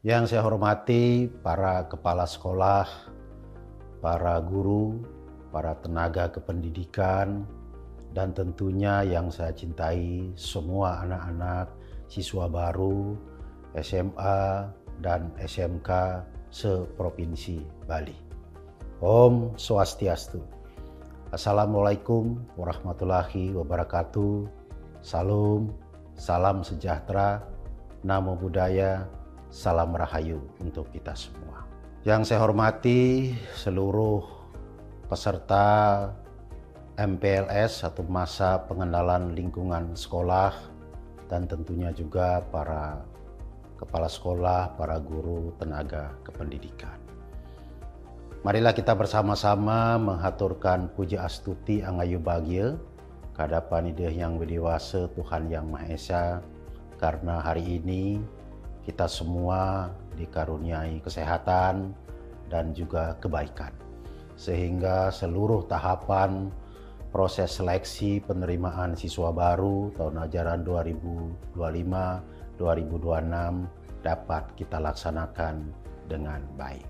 Yang saya hormati para kepala sekolah, para guru, para tenaga kependidikan, dan tentunya yang saya cintai semua anak-anak siswa baru SMA dan SMK seprovinsi Bali. Om Swastiastu. Assalamualaikum warahmatullahi wabarakatuh. Salam sejahtera, namo buddhaya, salam rahayu untuk kita semua. Yang saya hormati seluruh peserta MPLS atau masa pengenalan lingkungan sekolah, dan tentunya juga para kepala sekolah, para guru, tenaga kependidikan. Marilah kita bersama-sama menghaturkan puja astuti angayu bagya kehadapan Ideh yang Widiwasa Tuhan Yang Maha Esa, karena hari ini kita semua dikaruniai kesehatan dan juga kebaikan, sehingga seluruh tahapan proses seleksi penerimaan siswa baru tahun ajaran 2025-2026 dapat kita laksanakan dengan baik.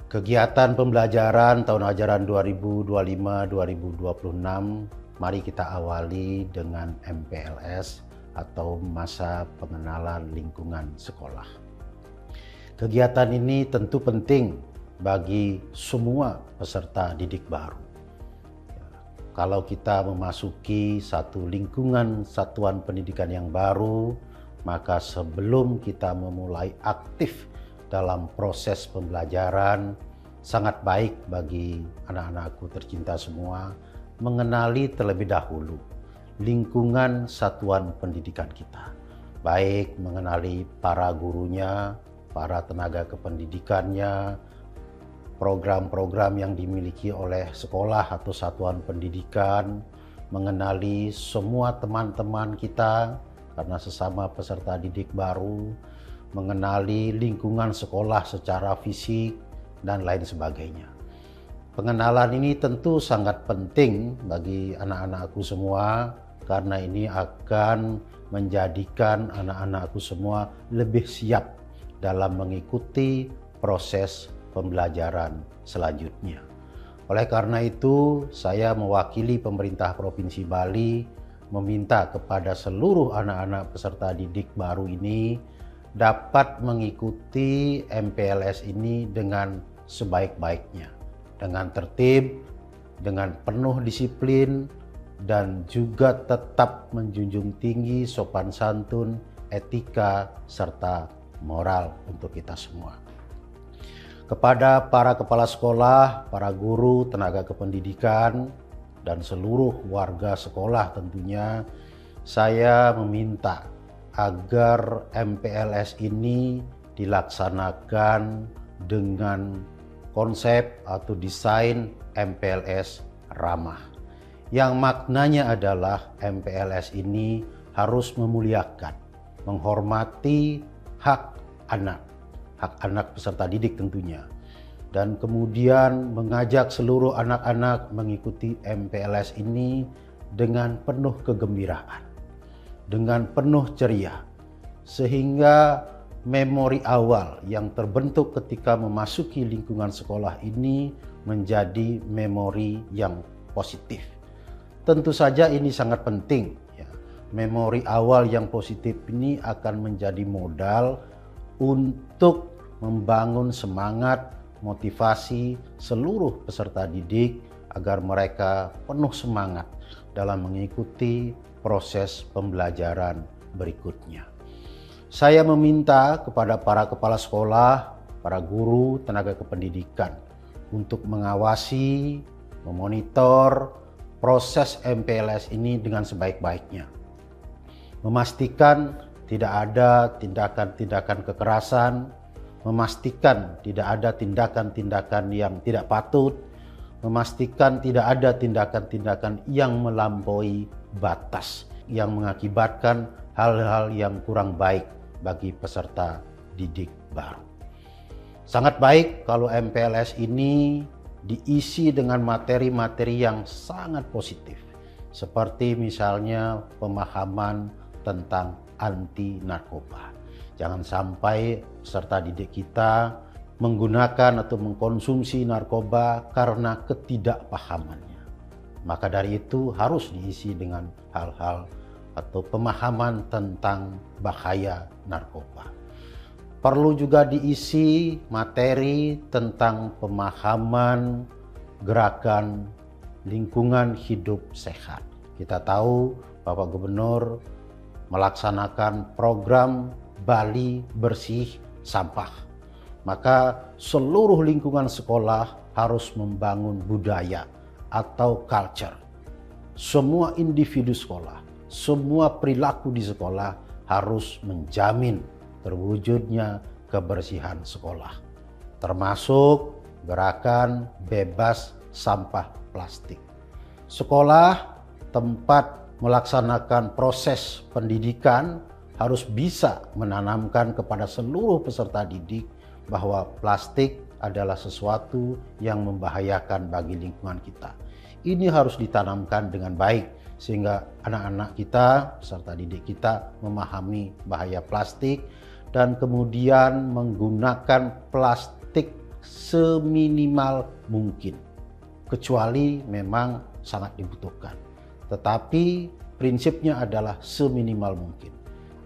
Kegiatan pembelajaran tahun ajaran 2025-2026 mari kita awali dengan MPLS atau masa pengenalan lingkungan sekolah. Kegiatan ini tentu penting bagi semua peserta didik baru. Kalau kita memasuki satu lingkungan satuan pendidikan yang baru, maka sebelum kita memulai aktif dalam proses pembelajaran, sangat baik bagi anak-anakku tercinta semua mengenali terlebih dahulu lingkungan satuan pendidikan kita. Baik mengenali para gurunya, para tenaga kependidikannya, program-program yang dimiliki oleh sekolah atau satuan pendidikan, mengenali semua teman-teman kita karena sesama peserta didik baru, mengenali lingkungan sekolah secara fisik, dan lain sebagainya. Pengenalan ini tentu sangat penting bagi anak-anakku semua, karena ini akan menjadikan anak-anakku semua lebih siap dalam mengikuti proses pembelajaran selanjutnya. Oleh karena itu, saya mewakili pemerintah Provinsi Bali meminta kepada seluruh anak-anak peserta didik baru ini dapat mengikuti MPLS ini dengan sebaik-baiknya, dengan tertib, dengan penuh disiplin, dan juga tetap menjunjung tinggi sopan santun, etika, serta moral untuk kita semua. Kepada para kepala sekolah, para guru, tenaga kependidikan, dan seluruh warga sekolah tentunya, saya meminta agar MPLS ini dilaksanakan dengan konsep atau desain MPLS ramah. Yang maknanya adalah MPLS ini harus memuliakan, menghormati hak anak peserta didik tentunya. Dan kemudian mengajak seluruh anak-anak mengikuti MPLS ini dengan penuh kegembiraan, dengan penuh ceria, sehingga memori awal yang terbentuk ketika memasuki lingkungan sekolah ini menjadi memori yang positif. Tentu saja ini sangat penting. Memori awal yang positif ini akan menjadi modal untuk membangun semangat, motivasi seluruh peserta didik agar mereka penuh semangat dalam mengikuti proses pembelajaran berikutnya. Saya meminta kepada para kepala sekolah, para guru, tenaga kependidikan untuk mengawasi, memonitor proses MPLS ini dengan sebaik-baiknya. Memastikan tidak ada tindakan-tindakan kekerasan, memastikan tidak ada tindakan-tindakan yang tidak patut, memastikan tidak ada tindakan-tindakan yang melampaui batas, yang mengakibatkan hal-hal yang kurang baik bagi peserta didik baru. Sangat baik kalau MPLS ini diisi dengan materi-materi yang sangat positif, seperti misalnya pemahaman tentang anti narkoba, Jangan sampai peserta didik kita menggunakan atau mengkonsumsi narkoba karena ketidakpahamannya. Maka dari itu harus diisi dengan hal-hal atau pemahaman tentang bahaya narkoba. Perlu juga diisi materi tentang pemahaman gerakan lingkungan hidup sehat. Kita tahu Bapak Gubernur melaksanakan program Bali Bersih Sampah. Maka seluruh lingkungan sekolah harus membangun budaya atau culture. Semua individu sekolah, semua perilaku di sekolah harus menjamin terwujudnya kebersihan sekolah. Termasuk gerakan bebas sampah plastik. Sekolah tempat melaksanakan proses pendidikan harus bisa menanamkan kepada seluruh peserta didik bahwa plastik adalah sesuatu yang membahayakan bagi lingkungan kita. Ini harus ditanamkan dengan baik sehingga anak-anak kita, peserta didik kita memahami bahaya plastik dan kemudian menggunakan plastik seminimal mungkin. Kecuali memang sangat dibutuhkan. Tetapi prinsipnya adalah seminimal mungkin.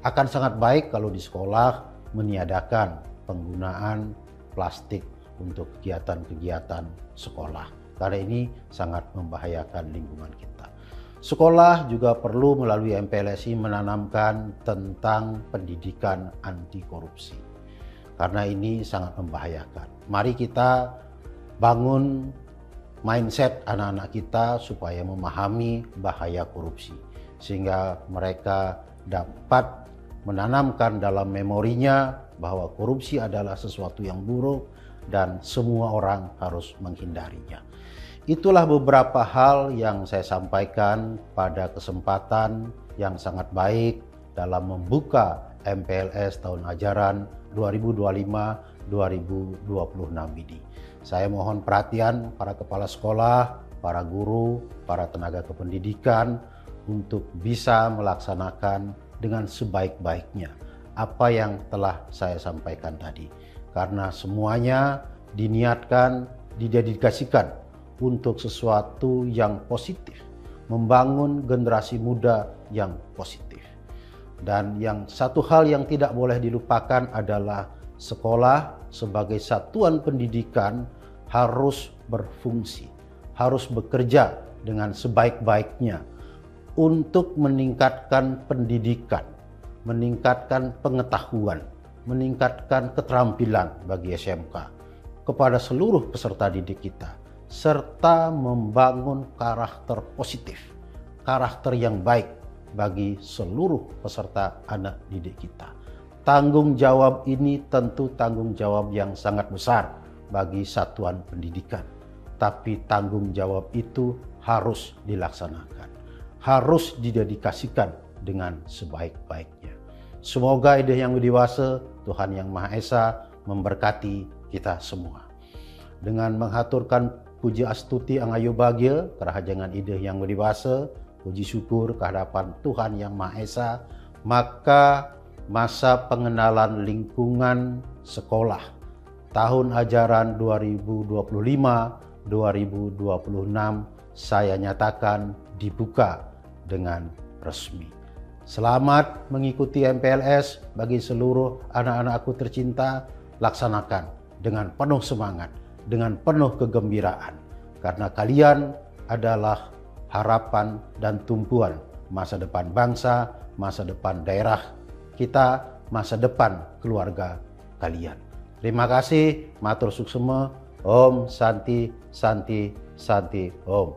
Akan sangat baik kalau di sekolah meniadakan penggunaan plastik untuk kegiatan-kegiatan sekolah. Karena ini sangat membahayakan lingkungan kita. Sekolah juga perlu melalui MPLSI menanamkan tentang pendidikan anti korupsi. Karena ini sangat membahayakan. Mari kita bangun mindset anak-anak kita supaya memahami bahaya korupsi. Sehingga mereka dapat menanamkan dalam memorinya bahwa korupsi adalah sesuatu yang buruk dan semua orang harus menghindarinya. Itulah beberapa hal yang saya sampaikan pada kesempatan yang sangat baik dalam membuka MPLS tahun ajaran 2025-2026 ini. Saya mohon perhatian para kepala sekolah, para guru, para tenaga kependidikan untuk bisa melaksanakan dengan sebaik-baiknya apa yang telah saya sampaikan tadi. Karena semuanya diniatkan, didedikasikan untuk sesuatu yang positif, membangun generasi muda yang positif. Dan yang satu hal yang tidak boleh dilupakan adalah sekolah sebagai satuan pendidikan harus berfungsi, harus bekerja dengan sebaik-baiknya untuk meningkatkan pendidikan, meningkatkan pengetahuan, meningkatkan keterampilan bagi SMK kepada seluruh peserta didik kita, serta membangun karakter positif, karakter yang baik bagi seluruh peserta anak didik kita. Tanggung jawab ini tentu tanggung jawab yang sangat besar bagi satuan pendidikan, tapi tanggung jawab itu harus dilaksanakan, harus didedikasikan dengan sebaik-baiknya. Semoga ide yang dewasa, Tuhan Yang Maha Esa memberkati kita semua. Dengan menghaturkan puji astuti angayu bahagia kerahajangan ide yang dewasa, puji syukur kehadapan Tuhan Yang Maha Esa, maka masa pengenalan lingkungan sekolah tahun ajaran 2025-2026 saya nyatakan dibuka dengan resmi. Selamat mengikuti MPLS bagi seluruh anak-anakku tercinta, laksanakan dengan penuh semangat, dengan penuh kegembiraan. Karena kalian adalah harapan dan tumpuan masa depan bangsa, masa depan daerah kita, masa depan keluarga kalian. Terima kasih, matur suksema, Om Santi Santi Santi Om.